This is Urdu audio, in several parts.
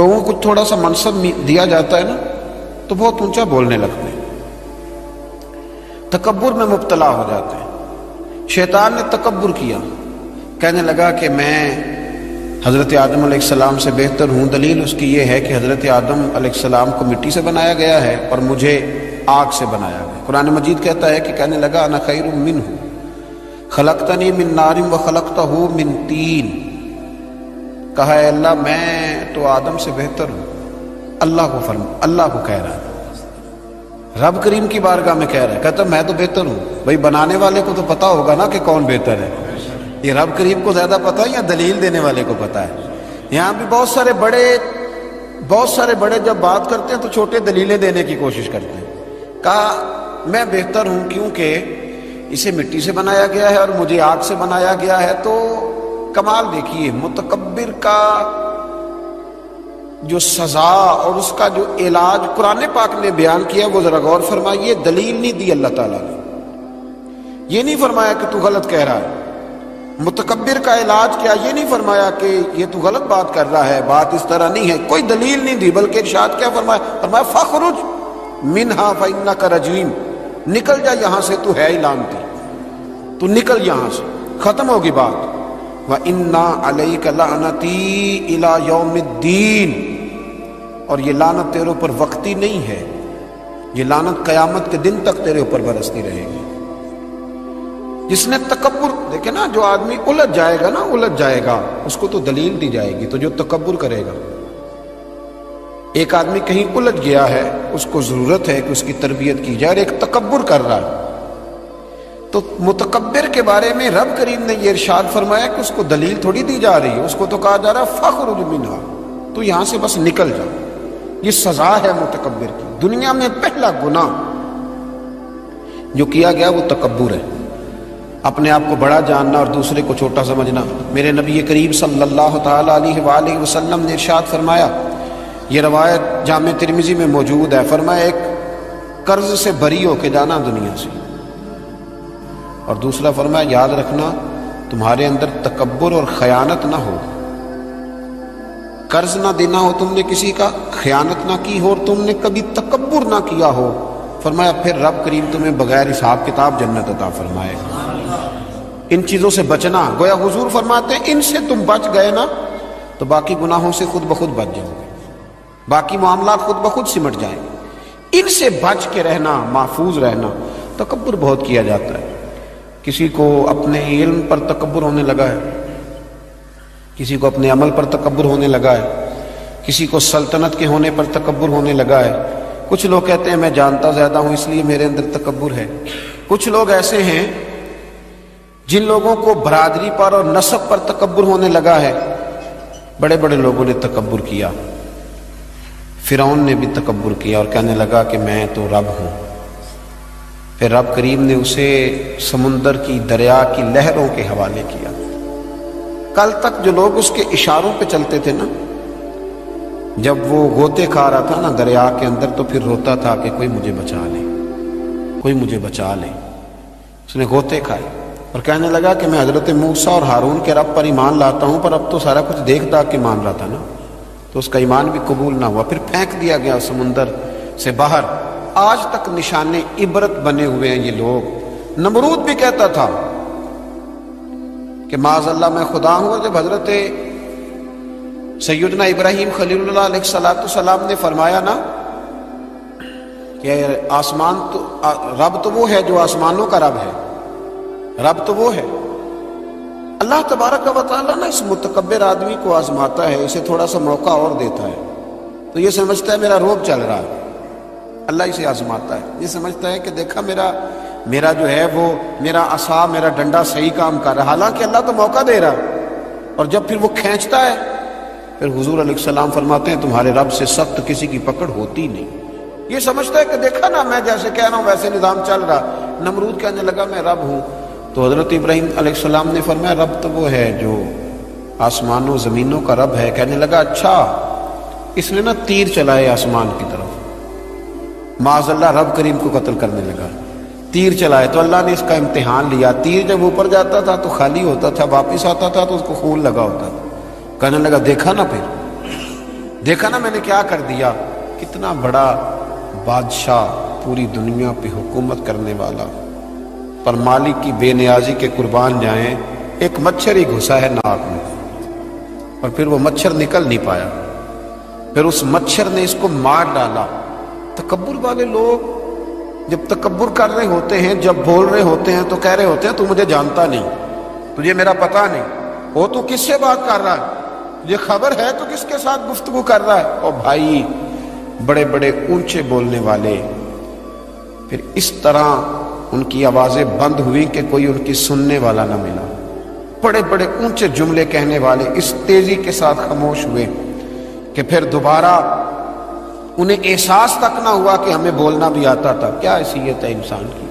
لوگوں کو تھوڑا سا منصب دیا جاتا ہے نا تو بہت اونچا بولنے لگتے ہیں، تکبر میں مبتلا ہو جاتے ہیں۔ شیطان نے تکبر کیا، کہنے لگا کہ میں حضرت آدم علیہ السلام سے بہتر ہوں۔ دلیل اس کی یہ ہے کہ حضرت آدم علیہ السلام کو مٹی سے بنایا گیا ہے اور مجھے آگ سے بنایا گیا۔ قرآن مجید کہتا ہے کہ کہنے لگا انا خیر منہ خلقتنی من نار وخلقتہ من طین، کہا ہے اللہ میں تو آدم سے بہتر ہوں۔ اللہ کو کہہ رہا ہے، رب کریم کی بارگاہ میں کہہ رہا ہے، کہتا میں تو بہتر ہوں۔ بھائی بنانے والے کو تو پتا ہوگا نا کہ کون بہتر ہے، یہ رب کریم کو زیادہ پتا ہے یا دلیل دینے والے کو پتا ہے؟ یہاں بھی بہت سارے بڑے جب بات کرتے ہیں تو چھوٹے دلیلیں دینے کی کوشش کرتے ہیں۔ کہا میں بہتر ہوں کیونکہ اسے مٹی سے بنایا گیا ہے اور مجھے آگ سے بنایا گیا ہے۔ تو کمال دیکھیے، متکبر کا جو سزا اور اس کا جو علاج قرآن پاک نے بیان کیا وہ ذرا غور فرمائیے۔ دلیل نہیں دی اللہ تعالیٰ نے، یہ نہیں فرمایا کہ تو غلط کہہ رہا ہے۔ متکبر کا علاج کیا، یہ نہیں فرمایا کہ یہ تو غلط بات کر رہا ہے، بات اس طرح نہیں ہے، کوئی دلیل نہیں دی، بلکہ ارشاد کیا فرمایا فَخْرُجْ مِنْهَا فَإِنَّكَ رَجِيمٌ، نکل جا یہاں سے، تو ہے ہی لعنتی، تو نکل یہاں سے، ختم ہوگی بات۔ وَإِنَّا عَلَيْكَ لَعْنَتِي إِلَى يَوْمِ الدِّينِ، اور یہ لعنت تیرے اوپر وقتی نہیں ہے، یہ لعنت قیامت کے دن تک تیرے اوپر برستی رہے گی۔ جس نے تکبر، دیکھیں نا، جو آدمی الجھ جائے گا اس کو تو دلیل دی جائے گی، تو جو تکبر کرے گا، ایک آدمی کہیں الجھ گیا ہے، اس کو ضرورت ہے کہ اس کی تربیت کی جائے، اور ایک تکبر کر رہا ہے، تو متکبر کے بارے میں رب کریم نے یہ ارشاد فرمایا کہ اس کو دلیل تھوڑی دی جا رہی ہے، اس کو تو کہا جا رہا ہے فَخْرُجْ مِنْهَا، تو یہاں سے بس نکل جا۔ یہ سزا ہے متکبر کی۔ دنیا میں پہلا گناہ جو کیا گیا وہ تکبر ہے، اپنے آپ کو بڑا جاننا اور دوسرے کو چھوٹا سمجھنا۔ میرے نبی کریم صلی اللہ تعالی علیہ وآلہ وسلم نے ارشاد فرمایا، یہ روایت جامع ترمذی میں موجود ہے، فرمایا ایک قرض سے بری ہو کے جانا دنیا سے، اور دوسرا فرمایا یاد رکھنا تمہارے اندر تکبر اور خیانت نہ ہو، قرض نہ دینا ہو تم نے کسی کا، خیانت نہ کی ہو اور تم نے کبھی تکبر نہ کیا ہو، فرمایا پھر رب کریم تمہیں بغیر حساب کتاب جنت عطا فرمائے گا۔ ان چیزوں سے بچنا، گویا حضور فرماتے ہیں ان سے تم بچ گئے نا تو باقی گناہوں سے خود بخود بچ جاؤ گے، باقی معاملات خود بخود سمٹ جائیں گے۔ ان سے بچ کے رہنا، محفوظ رہنا۔ تکبر بہت کیا جاتا ہے، کسی کو اپنے علم پر تکبر ہونے لگا ہے، کسی کو اپنے عمل پر تکبر ہونے لگا ہے، کسی کو سلطنت کے ہونے پر تکبر ہونے لگا ہے۔ کچھ لوگ کہتے ہیں میں جانتا زیادہ ہوں اس لیے میرے اندر تکبر ہے۔ کچھ لوگ ایسے ہیں جن لوگوں کو برادری پر اور نسب پر تکبر ہونے لگا ہے۔ بڑے بڑے لوگوں نے تکبر کیا، فرعون نے بھی تکبر کیا اور کہنے لگا کہ میں تو رب ہوں۔ پھر رب کریم نے اسے سمندر کی، دریا کی لہروں کے حوالے کیا۔ کل تک جو لوگ اس کے اشاروں پہ چلتے تھے نا، جب وہ غوطے کھا رہا تھا نا دریا کے اندر تو پھر روتا تھا کہ کوئی مجھے بچا لے، کوئی مجھے بچا لے۔ اس نے غوطے کھائے اور کہنے لگا کہ میں حضرت موسیٰ اور ہارون کے رب پر ایمان لاتا ہوں، پر اب تو سارا کچھ دیکھ داکھ کے مان رہا تھا نا، تو اس کا ایمان بھی قبول نہ ہوا، پھر پھینک دیا گیا سمندر سے باہر۔ آج تک نشان عبرت بنے ہوئے ہیں یہ لوگ۔ نمرود بھی کہتا تھا کہ معاذ اللہ میں خدا ہوں، جب حضرت سیدنا ابراہیم خلیل اللہ علیہ السلام نے فرمایا نا کہ آسمان تو رب تو وہ ہے جو آسمانوں کا رب ہے، رب تو وہ ہے۔ اللہ تبارک و تعالیٰ نا اس متکبر آدمی کو آزماتا ہے، اسے تھوڑا سا موقع اور دیتا ہے، تو یہ سمجھتا ہے میرا روب چل رہا ہے۔ اللہ اسے آزماتا ہے، یہ سمجھتا ہے کہ دیکھا میرا جو ہے وہ میرا عصا، میرا ڈنڈا صحیح کام کر رہا ہے، حالانکہ اللہ تو موقع دے رہا ہے۔ اور جب پھر وہ کھینچتا ہے، پھر حضور علیہ السلام فرماتے ہیں تمہارے رب سے سخت کسی کی پکڑ ہوتی نہیں۔ یہ سمجھتا ہے کہ دیکھا نا میں جیسے کہہ رہا ہوں ویسے نظام چل رہا۔ نمرود کہنے لگا میں رب ہوں، تو حضرت ابراہیم علیہ السلام نے فرمایا رب تو وہ ہے جو آسمانوں زمینوں کا رب ہے۔ کہنے لگا اچھا، اس نے نا تیر چلائے آسمان کی طرف، معاذ اللہ رب کریم کو قتل کرنے لگا، تیر چلائے، تو اللہ نے اس کا امتحان لیا۔ تیر جب اوپر جاتا تھا تو خالی ہوتا تھا، واپس آتا تھا تو اس کو خون لگا ہوتا تھا۔ کہنے لگا دیکھا نا، پھر دیکھا نا میں نے کیا کر دیا، کتنا بڑا بادشاہ، پوری دنیا پہ حکومت کرنے والا، پر مالک کی بے نیازی کے قربان جائیں، ایک مچھر ہی گھسا ہے ناک میں، اور پھر وہ مچھر نکل نہیں پایا، پھر اس مچھر نے اس کو مار ڈالا۔ تکبر والے لوگ جب تکبر کر رہے ہوتے ہیں، جب بول رہے ہوتے ہیں تو کہہ رہے ہوتے ہیں تو مجھے جانتا نہیں، تجھے میرا پتہ نہیں، وہ تو کس سے بات کر رہا ہے، یہ خبر ہے تو کس کے ساتھ گفتگو کر رہا ہے۔ اور بھائی بڑے بڑے اونچے بولنے والے، پھر اس طرح ان کی آوازیں بند ہوئی کہ کوئی ان کی سننے والا نہ ملا، بڑے بڑے اونچے جملے کہنے والے اس تیزی کے ساتھ خاموش ہوئے کہ پھر دوبارہ انہیں احساس تک نہ ہوا کہ ہمیں بولنا بھی آتا تھا۔ کیا حیثیت ہے انسان کی،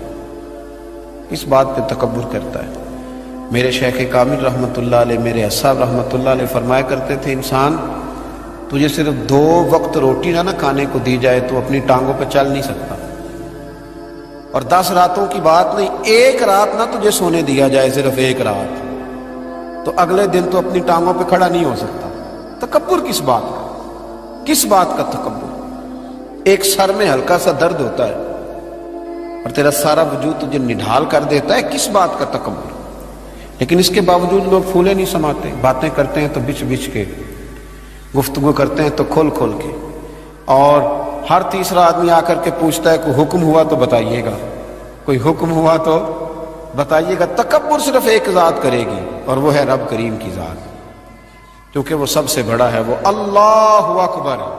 اس بات پہ تکبر کرتا ہے۔ میرے شیخ کامل رحمۃ اللہ علیہ، میرے صاحب رحمۃ اللہ علیہ فرمایا کرتے تھے، انسان تجھے صرف 2 وقت روٹی نہ کھانے کو دی جائے تو اپنی ٹانگوں پہ چل نہیں سکتا، اور 10 راتوں کی بات نہیں، 1 رات نہ تجھے سونے دیا جائے، صرف 1 رات، تو اگلے دن تو اپنی ٹانگوں پہ کھڑا نہیں ہو سکتا۔ تکبر کس بات کا، کس بات کا تکبر؟ ایک سر میں ہلکا سا درد ہوتا ہے اور تیرا سارا وجود تجھے نڈھال کر دیتا ہے، کس بات کا تکبر؟ لیکن اس کے باوجود لوگ پھولے نہیں سماتے، باتیں کرتے ہیں تو بچ بچ کے، گفتگو کرتے ہیں تو کھول کھول کے، اور ہر تیسرا آدمی آ کر کے پوچھتا ہے کوئی حکم ہوا تو بتائیے گا، کوئی حکم ہوا تو بتائیے گا۔ تکبر صرف ایک ذات کرے گی، اور وہ ہے رب کریم کی ذات، کیونکہ وہ سب سے بڑا ہے، وہ اللہ اکبر ہے،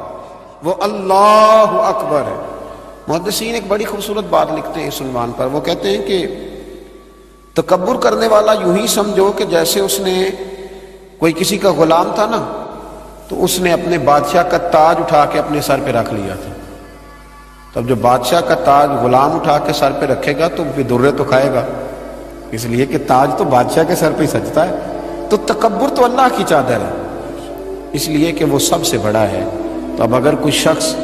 وہ اللہ اکبر ہے۔ محدثین ایک بڑی خوبصورت بات لکھتے ہیں اس عنوان پر، وہ کہتے ہیں کہ تکبر کرنے والا یوں ہی سمجھو کہ جیسے اس نے کوئی کسی کا غلام تھا نا، تو اس نے اپنے بادشاہ کا تاج اٹھا کے اپنے سر پہ رکھ لیا تھا، تب جو بادشاہ کا تاج غلام اٹھا کے سر پہ رکھے گا تو بھی درے تو کھائے گا، اس لیے کہ تاج تو بادشاہ کے سر پہ ہی سجتا ہے۔ تو تکبر تو اللہ کی چادر ہے، اس لیے کہ وہ سب سے بڑا ہے۔ تو اب اگر کوئی شخص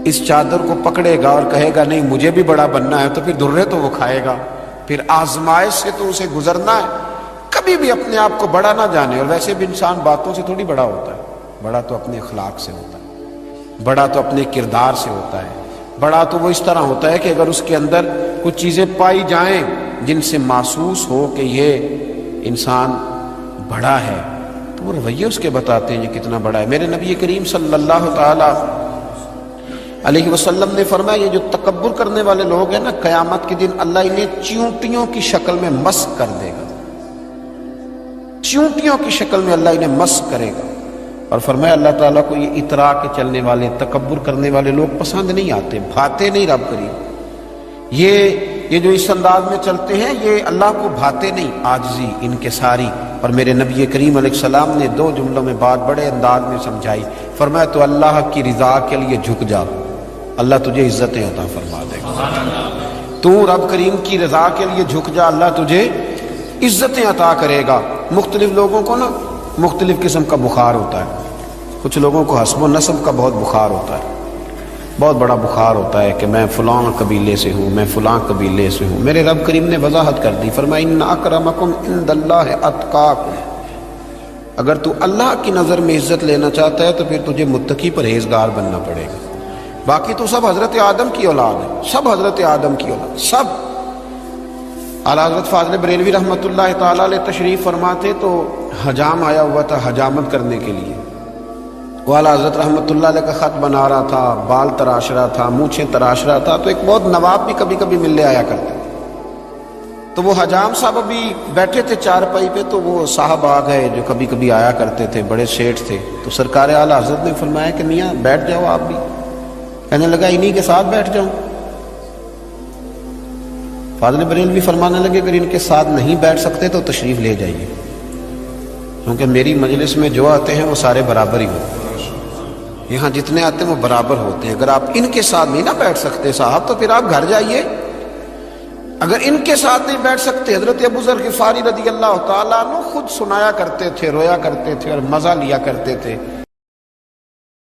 اس چادر کو پکڑے گا اور کہے گا نہیں مجھے بھی بڑا بننا ہے، تو پھر درے تو وہ کھائے گا، پھر آزمائش سے تو اسے گزرنا ہے۔ کبھی بھی اپنے آپ کو بڑا نہ جانے، اور ویسے بھی انسان باتوں سے تھوڑی بڑا ہوتا ہے، بڑا تو اپنے اخلاق سے ہوتا ہے، بڑا تو اپنے کردار سے ہوتا ہے، بڑا تو وہ اس طرح ہوتا ہے کہ اگر اس کے اندر کچھ چیزیں پائی جائیں جن سے محسوس ہو کہ یہ انسان بڑا ہے، تو وہ رویے اس کے بتاتے ہیں یہ کتنا بڑا ہے۔ میرے نبی کریم صلی اللہ تعالی علیہ وسلم نے فرمایا یہ جو تکبر کرنے والے لوگ ہیں نا، قیامت کے دن اللہ انہیں چیونٹیوں کی شکل میں مسخ کر دے گا، چیونٹیوں کی شکل میں اللہ انہیں مسخ کرے گا، اور فرمایا اللہ تعالیٰ کو یہ اترا کے چلنے والے، تکبر کرنے والے لوگ پسند نہیں آتے، بھاتے نہیں رب کریم، یہ جو اس انداز میں چلتے ہیں یہ اللہ کو بھاتے نہیں، عاجزی انکساری۔ اور میرے نبی کریم علیہ السلام نے 2 جملوں میں بات بڑے انداز میں سمجھائی، فرمایا تو اللہ کی رضا کے لیے جھک جا، اللہ تجھے عزتیں عطا فرما دے گا، تو رب کریم کی رضا کے لیے جھک جا، اللہ تجھے عزتیں عطا کرے گا۔ مختلف لوگوں کو نا مختلف قسم کا بخار ہوتا ہے، کچھ لوگوں کو حسب و نسب کا بہت بخار ہوتا ہے، بہت بڑا بخار ہوتا ہے کہ میں فلاں قبیلے سے ہوں، میں فلاں قبیلے سے ہوں۔ میرے رب کریم نے وضاحت کر دی، فرمایا ان اکرمکم عند اللہ اتقاکم، اگر تو اللہ کی نظر میں عزت لینا چاہتا ہے تو پھر تجھے متقی پرہیزگار بننا پڑے گا۔ باقی تو سب حضرت آدم کی اولاد ہے، سب حضرت آدم کی اولاد، سب۔ اعلیٰ حضرت فاضل بریلوی رحمۃ اللہ تعالیٰ علیہ تشریف فرماتے تو حجام آیا ہوا تھا حجامت کرنے کے لیے، وہ اعلیٰ حضرت رحمۃ اللہ علیہ کا خط بنا رہا تھا، بال تراش رہا تھا، مونچھیں تراش رہا تھا، تو ایک بہت نواب بھی کبھی کبھی ملنے آیا کرتے تھے، تو وہ حجام صاحب ابھی بیٹھے تھے چارپائی پہ، تو وہ صاحب آ گئے جو کبھی کبھی آیا کرتے تھے، بڑے سیٹھ تھے، تو سرکار اعلیٰ حضرت نے فرمایا کہ میاں بیٹھ جاؤ آپ بھی، کہنے لگا انہی کے ساتھ بیٹھ جاؤں۔ فاضل بریلوی فرمانے لگے اگر ان کے ساتھ نہیں بیٹھ سکتے تو تشریف لے جائیے، کیونکہ میری مجلس میں جو آتے ہیں وہ سارے برابر ہی ہوتے ہیں، یہاں جتنے آتے ہیں وہ برابر ہوتے ہیں، اگر آپ ان کے ساتھ نہیں نہ بیٹھ سکتے صاحب تو پھر آپ گھر جائیے۔ اگر ان کے ساتھ نہیں بیٹھ سکتے، حضرت ابو ذر غفاری رضی اللہ تعالیٰ عنہ خود سنایا کرتے تھے، رویا کرتے تھے اور مزہ لیا کرتے تھے